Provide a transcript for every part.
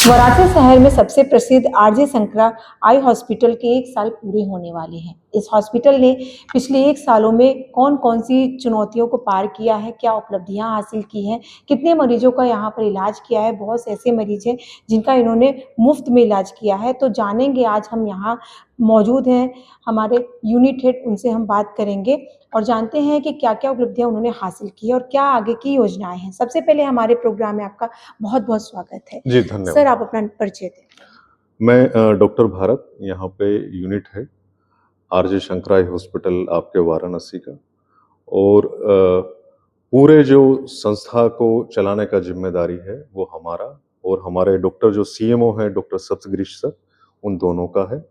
वाराणसी शहर में सबसे प्रसिद्ध आरजे शंकरा आई हॉस्पिटल के 1 साल पूरे होने वाले हैं। इस हॉस्पिटल ने पिछले 1 सालों में कौन-कौन सी चुनौतियों को पार किया है, क्या उपलब्धियां हासिल की हैं, कितने मरीजों का यहाँ पर इलाज किया है। बहुत से ऐसे मरीज हैं जिनका इन्होंने मुफ्त में इलाज किया है। तो जानेंगे, आज हम यहाँ मौजूद हैं हमारे यूनिट हेड, उनसे हम बात करेंगे और जानते हैं कि क्या-क्या उपलब्धियां उन्होंने हासिल की है और क्या आगे की योजनाएं हैं। सबसे पहले हमारे प्रोग्राम में आपका बहुत-बहुत स्वागत है। जी, सर, धन्यवाद। आप अपना परिचय दें। मैं डॉक्टर भारत, यहाँ पे यूनिट हेड आरजे शंकराई हॉस्पिटल आपके वाराणसी का। और पूरे जो संस्था को चलाने का जिम्मेदारी है वो हमारा और हमारे डॉक्टर जो सीएमओ हैं डॉक्टर सप्तगिरीश सर, उन दोनों का है।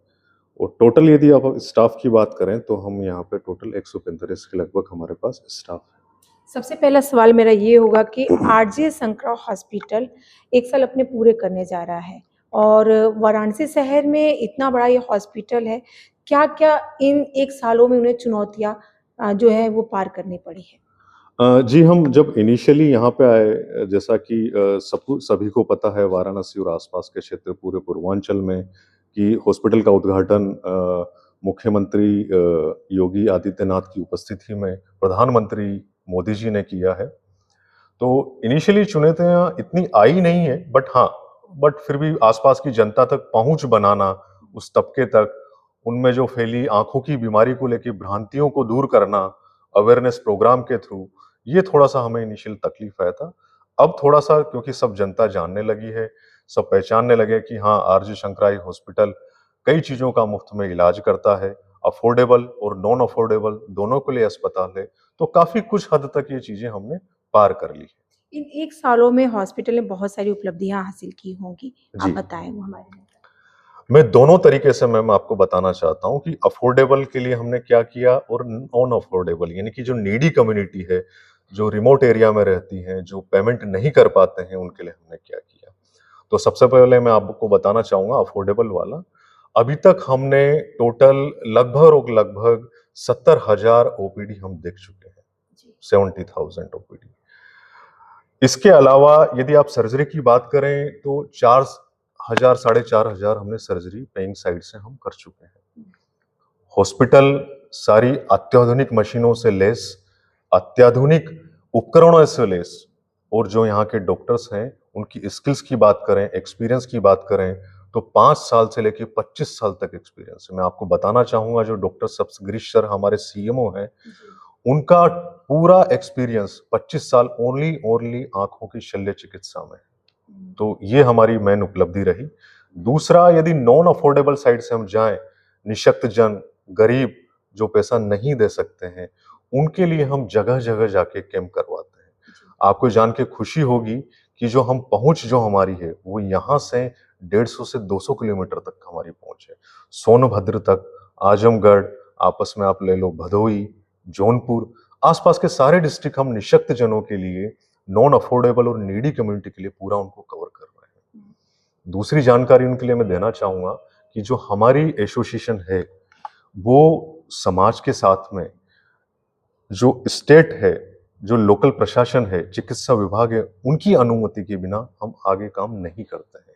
और टोटल यदि आप स्टाफ की बात करें तो हम यहाँ पे टोटल 145 के लगभग हमारे पास स्टाफ है। सबसे पहला सवाल मेरा ये होगा कि आरजे शंकरा हॉस्पिटल 1 साल अपने पूरे करने जा रहा है और वाराणसी शहर में इतना बड़ा ये हॉस्पिटल है, क्या-क्या इन 1 सालों में उन्हें चुनौतियाँ जो है वो पार करनी पड़ी है? जी, हम जब इनिशियली यहाँ पे आए, जैसा कि सबको सभी को पता है वाराणसी और आसपास के क्षेत्र पूरे पूर्वांचल में कि हॉस्पिटल का उद्घाटन मुख्यमंत्री योगी आदित्यनाथ की उपस्थिति में प्रधानमंत्री मोदी जी ने किया है। तो इनिशियली चुनौतियाँ इतनी आई नहीं है, बट फिर भी आसपास की जनता तक पहुँच बनाना, उस तबके तक, उनमें जो फैली आँखों की बीमारी को लेके भ्रांतियों को दूर करना, अवेयरनेस प्रोग्राम के थ्रू, ये थोड़ा-सा हमें इनिशियल तकलीफ आया था। अब थोड़ा-सा क्योंकि सब जनता जानने लगी है, सब पहचानने लगे कि हाँ, आरजी शंकराई हॉस्पिटल कई चीज़ों का मुफ्त में इलाज करता है, अफोर्डेबल और नॉन अफोर्डेबल दोनों के लिए अस्पताल है। तो काफ़ी कुछ हद तक ये चीज़ें हमने पार कर ली है। इन 1 सालों में हॉस्पिटल ने बहुत सारी उपलब्धियाँ हासिल की होंगी, आप जी। बताएँ वो हमारे लिए। मैं दोनों तरीके से मैम आपको बताना चाहता हूँ कि अफोर्डेबल के लिए हमने क्या किया और नॉन अफोर्डेबल, यानी कि जो नीडी कम्युनिटी है, जो रिमोट एरिया में रहती हैं, जो पेमेंट नहीं कर पाते हैं, उनके लिए हमने क्या किया। तो सबसे पहले मैं आपको बताना चाहूँगा अफोर्डेबल वाला। अभी तक हमने टोटल लगभग 70,000 ओपीडी हम देख चुके हैं, 70,000 ओपीडी। इसके अलावा यदि आप सर्जरी की बात करें तो 4,000 साढ़े 4,000 हमने सर्जरी पेइंग साइड से हम कर चुके हैं। हॉस्पिटल सारी अत्याधुनिक मशीनों से लैस, अत्याधुनिक उपकरणों से लैस, और जो यहाँ के डॉक्टर्स हैं उनकी स्किल्स की बात करें, एक्सपीरियंस की बात करें तो 5 साल से लेके 25 साल तक एक्सपीरियंस है। मैं आपको बताना चाहूँगा जो डॉक्टर सप्तगिरीश सर हमारे सीएमओ हैं, उनका पूरा एक्सपीरियंस 25 साल ओनली आँखों की शल्य चिकित्सा में। तो ये हमारी मेन उपलब्धि रही। दूसरा, यदि नॉन अफोर्डेबल साइड से हम जाएँ, निःशक्त जन, गरीब जो पैसा नहीं दे सकते हैं, उनके लिए हम जगह-जगह जाके कैंप करवाते हैं। आपको जान के खुशी होगी कि जो हम पहुँच जो हमारी है, वो यहाँ से 150 से 200 किलोमीटर तक हमारी पहुँच है। सोनभद्र तक, आजमगढ़, आपस में आप ले लो भदोही, जौनपुर, आसपास के सारे डिस्ट्रिक्ट हम निःशक्त जनों के लिए, नॉन अफोर्डेबल और नीडी कम्युनिटी के लिए पूरा उनको कवर कर रहे हैं। दूसरी जानकारी उनके लिए मैं देना चाहूँगा कि जो हमारी एसोसिएशन है, वो समाज के साथ में जो स्टेट है, जो लोकल प्रशासन है, चिकित्सा विभाग है, उनकी अनुमति के बिना हम आगे काम नहीं करते हैं।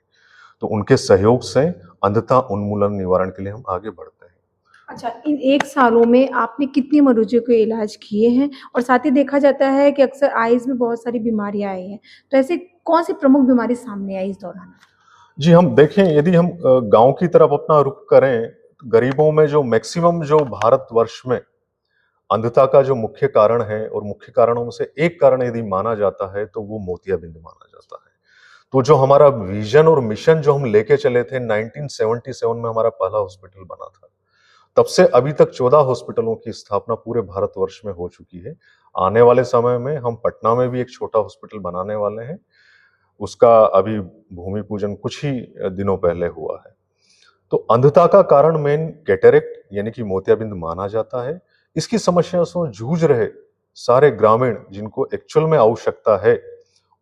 तो उनके सहयोग से अंधता उन्मूलन निवारण के लिए हम आगे बढ़ते हैं। अच्छा, इन 1 सालों में आपने कितने मरीजों के इलाज किए हैं? और साथ ही देखा जाता है कि अक्सर आइज़ में बहुत सारी बीमारियाँ आई हैं, तो ऐसे कौन-सी प्रमुख बीमारी सामने आई इस दौरान? जी, हम देखें, यदि हम गाँव की तरफ अपना रुख करें, तो गरीबों में जो मैक्सिमम जो भारतवर्ष में अंधता का जो मुख्य कारण है और मुख्य कारणों में से एक कारण यदि माना जाता है तो वो मोतियाबिंद माना जाता है। तो जो हमारा विजन और मिशन जो हम लेके चले थे, 1977 में हमारा पहला हॉस्पिटल बना था। तब से अभी तक 14 हॉस्पिटलों की स्थापना पूरे भारतवर्ष में हो चुकी है। आने वाले समय में हम पटना में भी एक छोटा हॉस्पिटल बनाने वाले हैं। उसका अभी भूमि पूजन कुछ ही दिनों पहले हुआ है। तो अंधता का कारण मेन कैटरेक्ट यानी कि मोतियाबिंद माना जाता है। इसकी समस्या से जूझ रहे सारे ग्रामीण जिनको एक्चुअल में आवश्यकता है,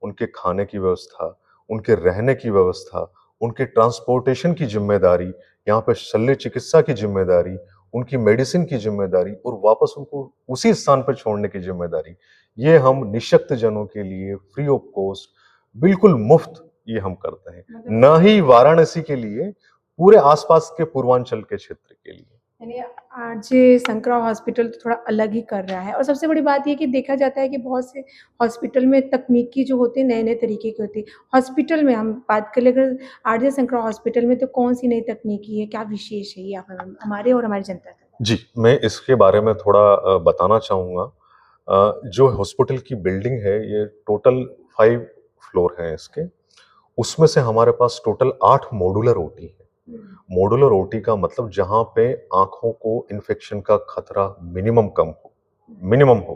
उनके खाने की व्यवस्था, उनके रहने की व्यवस्था, उनके ट्रांसपोर्टेशन की जिम्मेदारी, यहाँ पे शल्य चिकित्सा की जिम्मेदारी, उनकी मेडिसिन की जिम्मेदारी और वापस उनको उसी स्थान पर छोड़ने की जिम्मेदारी, ये हम निःशक्त जनों के लिए फ्री ऑफ कॉस्ट बिल्कुल मुफ्त ये हम करते हैं, मतलब न ही वाराणसी के लिए, पूरे आसपास के पूर्वांचल के क्षेत्र के लिए। यानी आरजे शंकरा हॉस्पिटल तो थोड़ा अलग ही कर रहा है। और सबसे बड़ी बात ये कि देखा जाता है कि बहुत से हॉस्पिटल में तकनीकी जो होते हैं नए-नए तरीके की होती है। हॉस्पिटल में हम बात कर लें अगर आरजे शंकरा हॉस्पिटल में तो कौन-सी नई तकनीकी है? क्या विशेष है ये आप हमारे और हमारी जनता तक? जी, मैं इसके बारे में थोड़ा बताना चाहूँगा। जो हॉस्पिटल की बिल्डिंग है, ये टोटल 5 फ्लोर हैं इसके। उसमें से हमारे पास टोटल 8 मॉड्यूलर ओटी है। मॉड्यूलर ओटी का मतलब जहाँ पे आँखों को इन्फेक्शन का खतरा मिनिमम हो।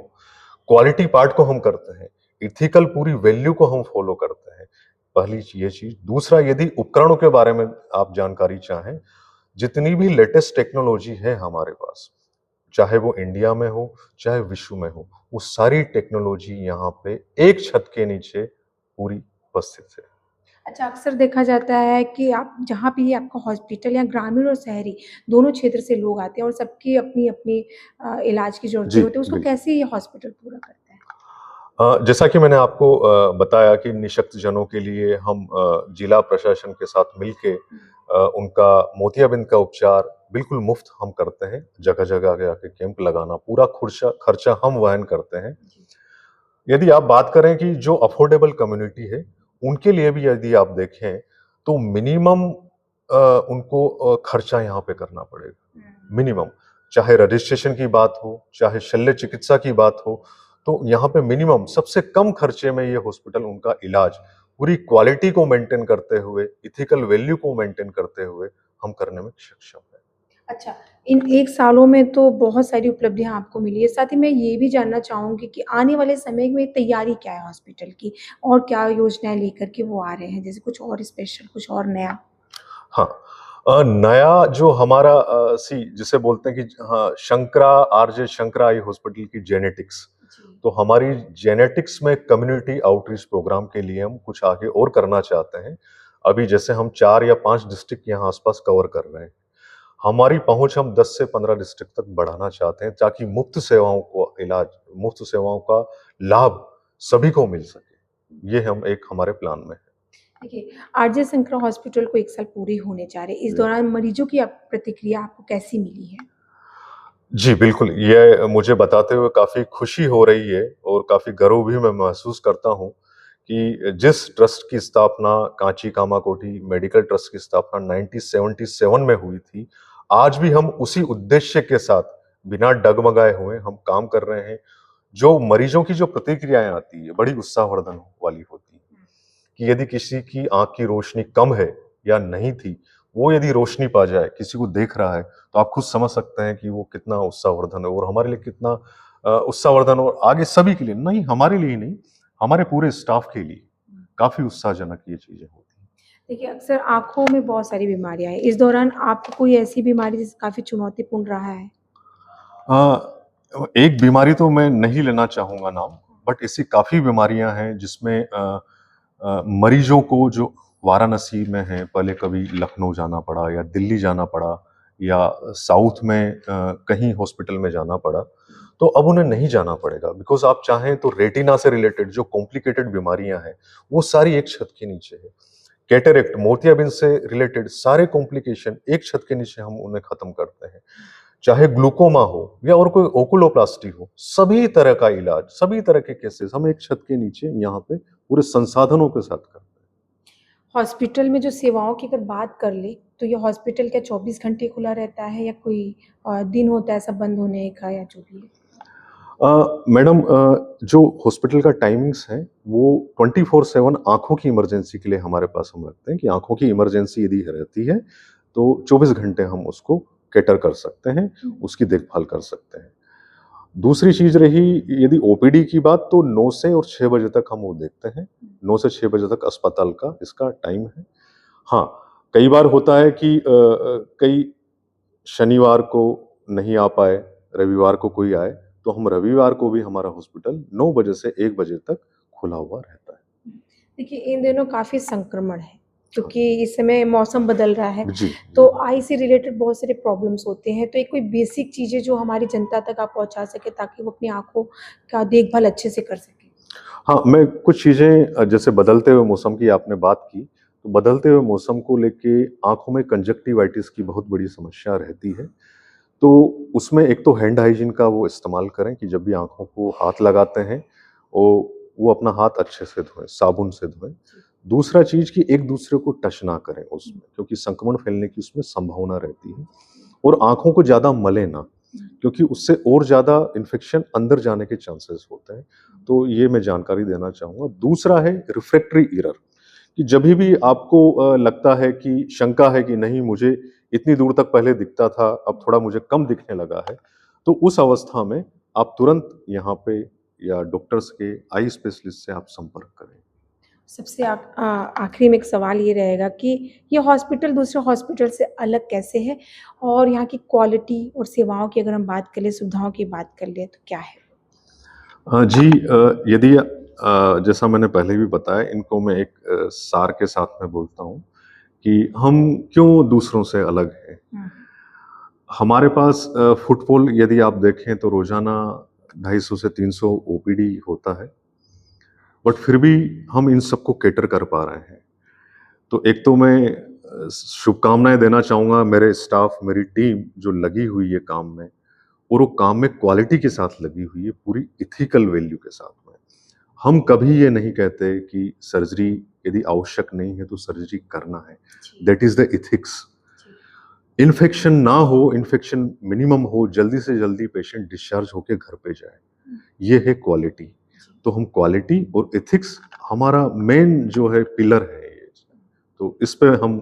क्वालिटी पार्ट को हम करते हैं, एथिकल पूरी वैल्यू को हम फॉलो करते हैं। पहली ये चीज़। दूसरा, यदि उपकरणों के बारे में आप जानकारी चाहें, जितनी भी लेटेस्ट टेक्नोलॉजी है हमारे पास, चाहे वो इंडिया में हो, चाहे विश्व में हो, वो सारी टेक्नोलॉजी यहाँ पे एक छत के नीचे पूरी उपस्थित है। अच्छा, अक्सर देखा जाता है कि आप जहाँ भी आपका हॉस्पिटल या ग्रामीण और शहरी दोनों क्षेत्र से लोग आते हैं और सबकी अपनी-अपनी इलाज की ज़रूरतें जी, होती है, उसको बिल्कुल। कैसे ये हॉस्पिटल पूरा करता है? जैसा कि मैंने आपको बताया कि निःशक्त जनों के लिए हम जिला प्रशासन के साथ मिलके उनका मोतियाबिंद का उपचार बिल्कुल मुफ्त हम करते हैं। जगह-जगह के आके कैंप लगाना, पूरा खर्चा हम वहन करते हैं। जी। यदि आप बात करें कि जो अफोर्डेबल कम्युनिटी है, उनके लिए भी यदि आप देखें, तो मिनिमम उनको खर्चा यहाँ पे करना पड़ेगा, मिनिमम। चाहे रजिस्ट्रेशन की बात हो, चाहे शल्य चिकित्सा की बात हो, तो यहाँ पे मिनिमम सबसे कम खर्चे में ये हॉस्पिटल उनका इलाज पूरी क्वालिटी को मेंटेन करते हुए, एथिकल वैल्यू को मेंटेन करते हुए हम करने में सक्षम है। अच्छा, इन 1 सालों में तो बहुत सारी उपलब्धियाँ आपको मिली है। साथ ही मैं ये भी जानना चाहूँगी कि आने वाले समय में तैयारी क्या है हॉस्पिटल की? और क्या योजनाएँ लेकर के वो आ रहे हैं? जैसे कुछ और स्पेशल, कुछ और नया? हाँ, नया जो हमारा जिसे बोलते हैं कि हाँ, आरजे शंकरा आई हॉस्पिटल की जेनेटिक्स। जी। तो हमारी जेनेटिक्स में कम्युनिटी आउटरीच प्रोग्राम के लिए हम कुछ आगे और करना चाहते हैं। अभी जैसे हम 4 या 5 डिस्ट्रिक्ट यहाँ आस-पास कवर कर रहे हैं। हमारी पहुँच हम 10 से 15 डिस्ट्रिक्ट तक बढ़ाना चाहते हैं, ताकि मुफ्त सेवाओं का लाभ सभी को मिल सके। ये हम एक हमारे प्लान में है। देखिए, आरजे शंकरा हॉस्पिटल को 1 साल पूरे होने जा रहे हैं। इस जी। दौरान मरीजों की प्रतिक्रिया आपको कैसी मिली है? जी, बिल्कुल। ये मुझे बताते हुए काफ़ी खुशी हो रही है और काफ़ी गर्व भी मैं महसूस करता हूँ कि जिस ट्रस्ट की स्थापना कांची कामाकोटी मेडिकल ट्रस्ट की स्थापना 1977 में हुई थी, आज भी हम उसी उद्देश्य के साथ बिना डगमगाए हुए हम काम कर रहे हैं। जो मरीजों की जो प्रतिक्रियाएँ आती है, बड़ी उत्साहवर्धन वाली होती है कि यदि किसी की आँख की रोशनी कम है या नहीं थी, वो यदि रोशनी पा जाए, किसी को देख रहा है, तो आप खुद समझ सकते हैं कि वो कितना उत्साहवर्धन है और हमारे लिए कितना उत्साहवर्धन और आगे सभी के लिए, नहीं हमारे लिए ही नहीं, हमारे पूरे स्टाफ के लिए काफ़ी उत्साहजनक ये चीज़ें होती हैं। देखिए, अक्सर आँखों में बहुत सारी बीमारियाँ हैं। इस दौरान आपको कोई ऐसी बीमारी जिस काफ़ी चुनौतीपूर्ण रहा है? एक बीमारी तो मैं नहीं लेना चाहूँगा नाम, बट ऐसी काफ़ी बीमारियाँ हैं जिसमें मरीजों को जो वाराणसी में हैं, पहले कभी लखनऊ जाना पड़ा या दिल्ली जाना पड़ा या साउथ में कहीं हॉस्पिटल में जाना पड़ा, तो अब उन्हें नहीं जाना पड़ेगा बिकॉज़ आप चाहें तो रेटिना से रिलेटेड जो कॉम्प्लिकेटेड बीमारियाँ हैं, वो सारी एक छत के नीचे है। कैटरेक्ट, मोतियाबिंद से रिलेटेड सारे कॉम्प्लिकेशन एक छत के नीचे हम उन्हें खत्म करते हैं। चाहे ग्लूकोमा हो या और कोई ओकुलोप्लास्टी हो, सभी तरह का इलाज, सभी तरह के केसेस हम एक छत के नीचे यहाँ पे पूरे संसाधनों के साथ करते हैं। हॉस्पिटल में जो सेवाओं की अगर बात कर लें, तो ये हॉस्पिटल क्या 24 घंटे खुला रहता है या कोई दिन होता है सब बंद होने का या जो भी है? मैडम, जो हॉस्पिटल का टाइमिंग्स है वो 24/7 आँखों की इमरजेंसी के लिए हमारे पास हम रखते हैं कि आँखों की इमरजेंसी यदि रहती है, तो 24 घंटे हम उसको कैटर कर सकते हैं, उसकी देखभाल कर सकते हैं। दूसरी चीज़ रही यदि ओपीडी की बात, तो 9 से और 6 बजे तक हम वो देखते हैं। 9 से 6 बजे तक अस्पताल का इसका टाइम है। हाँ, कई बार होता है कि कई शनिवार को नहीं आ पाए, रविवार को कोई आए, तो हम रविवार को भी हमारा हॉस्पिटल 9 बजे से 1 बजे तक खुला हुआ रहता है। देखिए, इन दिनों काफ़ी संक्रमण है, क्योंकि इस समय मौसम बदल रहा है, जी, तो जी। आई से रिलेटेड बहुत सारे प्रॉब्लम्स होते हैं, तो एक कोई बेसिक चीज़ें जो हमारी जनता तक आप पहुँचा सकें ताकि वो अपनी आँखों का देखभाल अच्छे से कर सकें? हाँ, मैं कुछ चीज़ें जैसे बदलते हुए मौसम की आपने बात की, तो बदलते हुए मौसम को लेके आँखों में कंजक्टिवाइटिस की बहुत बड़ी समस्या रहती है। तो उसमें एक तो हैंड हाइजीन का वो इस्तेमाल करें कि जब भी आँखों को हाथ लगाते हैं, वो अपना हाथ अच्छे से धोएँ, साबुन से धोएँ। दूसरा चीज़ कि एक-दूसरे को टच ना करें उसमें, क्योंकि संक्रमण फैलने की उसमें संभावना रहती है। और आँखों को ज़्यादा मलें ना, क्योंकि उससे और ज़्यादा इन्फेक्शन अंदर जाने के चांसेस होते हैं। तो ये मैं जानकारी देना चाहूँगा। दूसरा है रिफ्रैक्टरी एरर, कि जभी भी आपको लगता है कि शंका है कि नहीं मुझे इतनी दूर तक पहले दिखता था, अब थोड़ा मुझे कम दिखने लगा है, तो उस अवस्था में आप तुरंत यहाँ पे या डॉक्टर्स के आई स्पेशलिस्ट से आप संपर्क करें। सबसे आखिरी में एक सवाल ये रहेगा कि ये हॉस्पिटल दूसरे हॉस्पिटल से अलग कैसे है? और यहाँ की क्वालिटी और सेवाओं की अगर हम बात कर लें, सुविधाओं की बात कर लें तो क्या है? जी, यदि जैसा मैंने पहले भी बताया, इनको मैं एक सार के साथ में बोलता हूँ कि हम क्यों दूसरों से अलग हैं। हुँ, हमारे पास फुटफॉल यदि आप देखें तो रोज़ाना 250 से 300 ओपीडी होता है, बट फिर भी हम इन सबको कैटर कर पा रहे हैं। तो एक तो मैं शुभकामनाएँ देना चाहूँगा मेरे स्टाफ, मेरी टीम जो लगी हुई है काम में, और वो काम में क्वालिटी के साथ लगी हुई है, पूरी एथिकल वैल्यू के साथ में। हम कभी ये नहीं कहते कि सर्जरी यदि आवश्यक नहीं है तो सर्जरी करना है। जी, दैट इज़ द एथिक्स। जी। इन्फेक्शन ना हो, इन्फेक्शन मिनिमम हो, जल्दी से जल्दी पेशेंट डिस्चार्ज होके घर पे जाए। हुँ, ये है क्वालिटी। जी, तो हम क्वालिटी और एथिक्स हमारा मेन जो है पिलर है ये। तो इस पे हम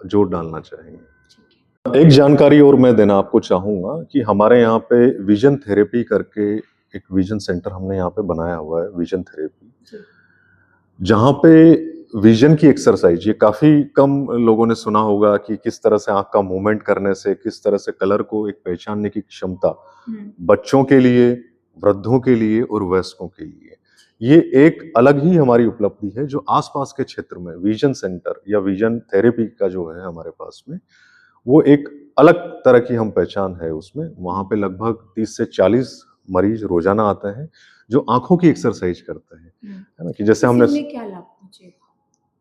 जोर डालना चाहेंगे। ठीक है। एक जानकारी और मैं देना आपको चाहूँगा कि हमारे यहाँ पे विज़न थेरेपी करके एक विज़न सेंटर हमने यहाँ पे बनाया हुआ है, विज़न थेरेपी। जी, जहाँ पे विज़न की एक्सरसाइज़, ये काफ़ी कम लोगों ने सुना होगा कि किस तरह से आँख का मूवमेंट करने से, किस तरह से कलर को एक पहचानने की क्षमता, हुँ, बच्चों के लिए, वृद्धों के लिए और वयस्कों के लिए। ये एक अलग ही हमारी उपलब्धि है जो आस-पास के क्षेत्र में विज़न सेंटर या विज़न थेरेपी का जो है हमारे पास में, वो एक अलग तरह की हम पहचान है उसमें। वहाँ पे लगभग 30 से 40 मरीज़ रोज़ाना आते हैं, जो आँखों की एक्सरसाइज़ करते हैं। हुँ। है ना? कि जैसे इससे हमने उन्हें क्या लाभ पहुँचेगा?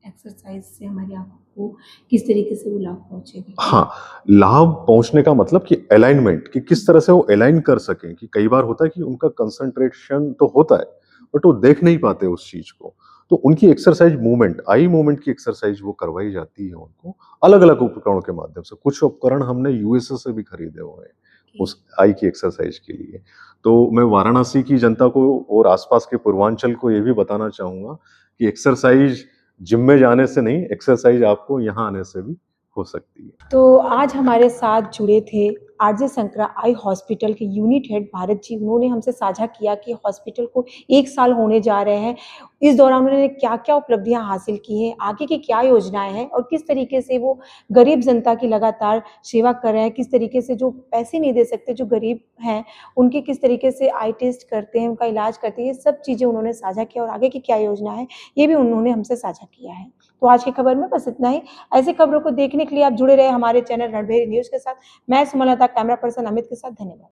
एक्सरसाइज़ से हमारी आँखों को किस तरीके से वो लाभ पहुँचेगा? हाँ, लाभ पहुँचने का मतलब कि अलाइनमेंट, कि किस तरह से वो अलाइन कर सकें, कि कई बार होता है कि उनका कंसंट्रेशन तो होता है, बट वो देख नहीं पाते उस चीज़ को। तो उनकी एक्सरसाइज़ मूवमेंट, आई मूवमेंट की एक्सरसाइज़ वो करवाई जाती है उनको, अलग-अलग उपकरणों के माध्यम से। कुछ उपकरण हमने यूएसए से भी खरीदे हुए हैं, ओके। उस आई की एक्सरसाइज़ के लिए। तो मैं वाराणसी की जनता को और आस-पास के पूर्वांचल को ये भी बताना चाहूँगा कि एक्सरसाइज़ जिम में जाने से नहीं, एक्सरसाइज़ आपको यहाँ आने से भी हो सकती है। तो आज हमारे साथ जुड़े थे आरजे शंकरा आई हॉस्पिटल के यूनिट हेड भारत जी। उन्होंने हमसे साझा किया कि हॉस्पिटल को 1 साल होने जा रहे हैं। इस दौरान उन्होंने क्या-क्या उपलब्धियाँ हासिल की हैं, आगे की क्या योजनाएँ हैं और किस तरीके से वो गरीब जनता की लगातार सेवा कर रहे हैं, किस तरीके से जो पैसे नहीं दे सकते, जो गरीब हैं, उनके किस तरीके से आई टेस्ट करते हैं, उनका इलाज करते हैं, ये सब चीज़ें उन्होंने साझा किया और आगे की क्या योजना है, ये भी उन्होंने हमसे साझा किया है। तो आज की खबर में बस इतना ही। ऐसी खबरों को देखने के लिए आप जुड़े रहे हमारे चैनल रणभेरी न्यूज़ के साथ। मैं सुमलता कैमरा पर्सन अमित के साथ धन्यवाद।